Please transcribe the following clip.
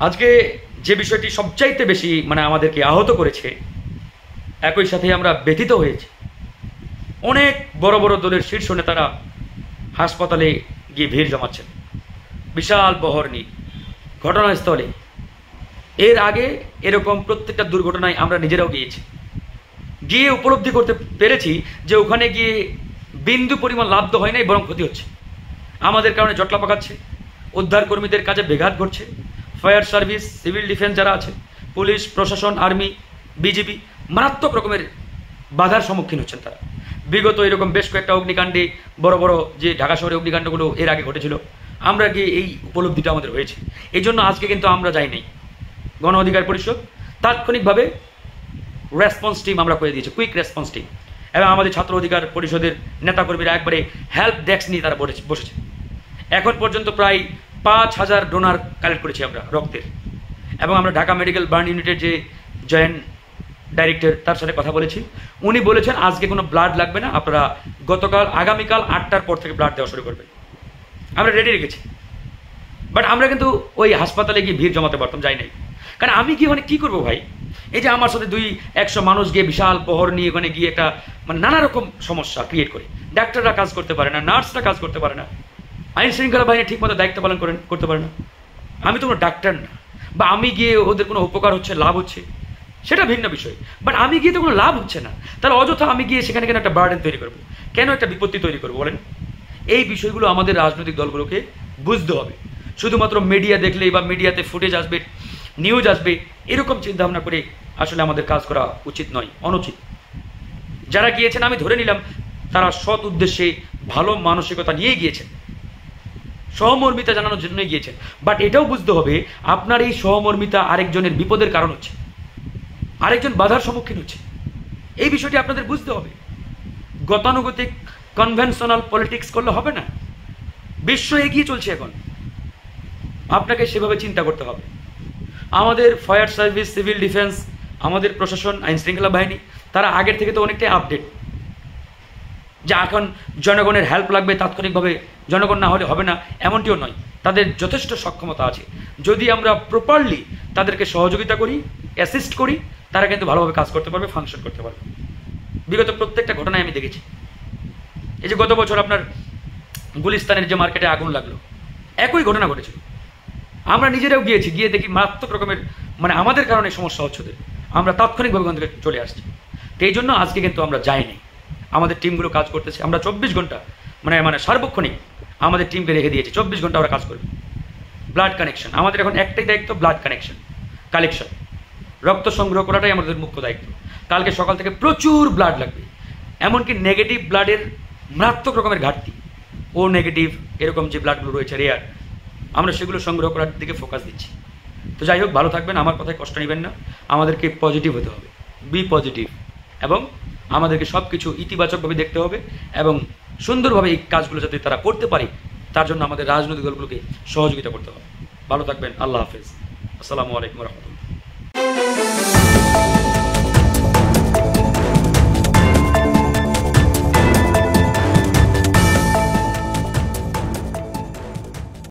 আজকে যে বিষয়টি সবচাইতে বেশি আমাদেরকে আহত করেছে, একই সাথে আমরা ব্যথিত হয়েছি। অনেক বড় বড় দলের শীর্ষ নেতারা হাসপাতালে গিয়ে ভিড় জমাচ্ছেন বিশাল বহর নিয়ে ঘটনাস্থলে। এর আগে এরকম প্রত্যেকটা দুর্ঘটনায় আমরা নিজেরাও গিয়েছি, গিয়ে উপলব্ধি করতে পেরেছি যে ওখানে গিয়ে বিন্দু পরিমাণ লাভ তো হয় নাই, বরং ক্ষতি হচ্ছে। আমাদের কারণে জটলা পাকাচ্ছে, উদ্ধার কর্মীদের কাজে ব্যাঘাত ঘটছে। ফায়ার সার্ভিস, সিভিল ডিফেন্স যারা আছে, পুলিশ প্রশাসন, আর্মি, বিজেপি মারাত্মক রকমের বাধার সম্মুখীন হচ্ছেন তারা। বিগত এরকম বেশ কয়েকটা অগ্নিকাণ্ডে, বড় বড় যে ঢাকা শহরে অগ্নিকাণ্ডগুলো এর আগে ঘটেছিল, আমরা গিয়ে এই উপলব্ধিটা আমাদের হয়েছে। এই জন্য আজকে কিন্তু আমরা যাই নাই। গণ অধিকার পরিষদ তাৎক্ষণিকভাবে রেসপন্স টিম আমরা করে দিয়েছি, কুইক রেসপন্স টিম, এবং আমাদের ছাত্র অধিকার পরিষদের নেতাকর্মীরা একবারে হেল্প ডেস্ক নিয়ে তারা বসেছে। এখন পর্যন্ত প্রায় 5,000 ডোনার কালেক্ট করেছি আমরা রক্তের। এবং আমরা ঢাকা মেডিকেল বার্ন ইউনিটের যে জয়েন্ট ডাইরেক্টর, তার সাথে কথা বলেছি। উনি বলেছেন আজকে কোনো ব্লাড লাগবে না, আপনারা আগামীকাল 8টার পর থেকে ব্লাড দেওয়া শুরু করবেন। আমরা রেডি রেখেছি। বাট আমরা কিন্তু ওই হাসপাতালে গিয়ে ভিড় জমাতে পারতাম, যাই নাই। কারণ আমি গিয়ে ওখানে কী করবো ভাই? এই যে আমার সাথে 200 মানুষ গিয়ে বিশাল বহর নিয়ে ওখানে গিয়ে একটা নানা রকম সমস্যা ক্রিয়েট করে। ডাক্তাররা কাজ করতে পারে না, নার্সরা কাজ করতে পারে না, আইন শৃঙ্খলা বাহিনী ঠিক মতো দায়িত্ব পালন করতে পারে না। আমি তো কোনো ডাক্তার না, বা আমি গিয়ে ওদের কোনো উপকার হচ্ছে, লাভ হচ্ছে, সেটা ভিন্ন বিষয়। বাট আমি গিয়ে তো কোনো লাভ হচ্ছে না, তাহলে অযথা আমি গিয়ে সেখানে কেন একটা বার্ডেন তৈরি করবো, কেন একটা বিপত্তি তৈরি করবো বলেন? এই বিষয়গুলো আমাদের রাজনৈতিক দলগুলোকে বুঝতে হবে। শুধুমাত্র মিডিয়া দেখলেই বা মিডিয়াতে ফুটেজ আসবে, নিউজ আসবে, এরকম চিন্তা ভাবনা করে আসলে আমাদের কাজ করা উচিত নয়, অনুচিত। যারা গিয়েছেন আমি ধরে নিলাম তারা সৎ উদ্দেশ্যে, ভালো মানসিকতা নিয়ে গিয়েছেন, সহমর্মিতা জানানোর জন্যই গিয়েছেন। বাট এটাও বুঝতে হবে আপনার এই সহমর্মিতা আরেকজনের বিপদের কারণ হচ্ছে, আরেকজন বাধার সম্মুখীন হচ্ছে। এই বিষয়টি আপনাদের বুঝতে হবে। গতানুগতিক কনভেনশনাল পলিটিক্স করলে হবে না। বিশ্ব এগিয়ে চলছে এখন, আপনাকে সেভাবে চিন্তা করতে হবে। আমাদের ফায়ার সার্ভিস, সিভিল ডিফেন্স, আমাদের প্রশাসন, আইন শৃঙ্খলা বাহিনী, তারা আগের থেকে তো অনেকটাই আপডেট। যা এখন জনগণের হেল্প লাগবে তাৎক্ষণিকভাবে, জনগণ না হলে হবে না এমনটিও নয়। তাদের যথেষ্ট সক্ষমতা আছে। যদি আমরা প্রপারলি তাদেরকে সহযোগিতা করি, অ্যাসিস্ট করি, তারা কিন্তু ভালোভাবে কাজ করতে পারবে, ফাংশন করতে পারবে। বিগত প্রত্যেকটা ঘটনায় আমি দেখেছি। এই যে গত বছর আপনার গুলিস্তানের যে মার্কেটে আগুন লাগলো, একই ঘটনা ঘটেছিল। আমরা নিজেরাও গিয়েছি, গিয়ে দেখি মারাত্মক রকমের আমাদের কারণে সমস্যা হচ্ছে, আমরা তাৎক্ষণিকভাবে ওখান থেকে চলে আসছি। তো এই জন্য আজকে কিন্তু আমরা যাইনি, আমাদের টিমগুলো কাজ করতেছে। আমরা 24 ঘন্টা সার্বক্ষণিক আমাদের টিমকে রেখে দিয়েছি, 24 ঘন্টা ওরা কাজ করবে। ব্লাড কানেকশন, আমাদের এখন একটাই দায়িত্ব, ব্লাড কালেকশন, রক্ত সংগ্রহ করাটাই আমাদের মুখ্য দায়িত্ব। কালকে সকাল থেকে প্রচুর ব্লাড লাগবে, এমনকি নেগেটিভ ব্লাডের মারাত্মক রকমের ঘাটতি, ও নেগেটিভ এরকম যে ব্লাডগুলো রয়েছে রেয়ার, আমরা সেগুলো সংগ্রহ করার দিকে ফোকাস দিচ্ছি। তো যাই হোক, ভালো থাকবেন, আমার কথায় কষ্ট নেবেন না। আমাদেরকে পজিটিভ হতে হবে, বি পজিটিভ, এবং আমাদেরকে সব কিছু ইতিবাচকভাবে দেখতে হবে, এবং সুন্দরভাবে এই কাজগুলো যাতে তারা করতে পারে তার জন্য আমাদের রাজনৈতিক দলগুলোকে সহযোগিতা করতে হবে। ভালো থাকবেন, আল্লাহ হাফেজ, আসসালামু আলাইকুম রহমতুল্লাহ।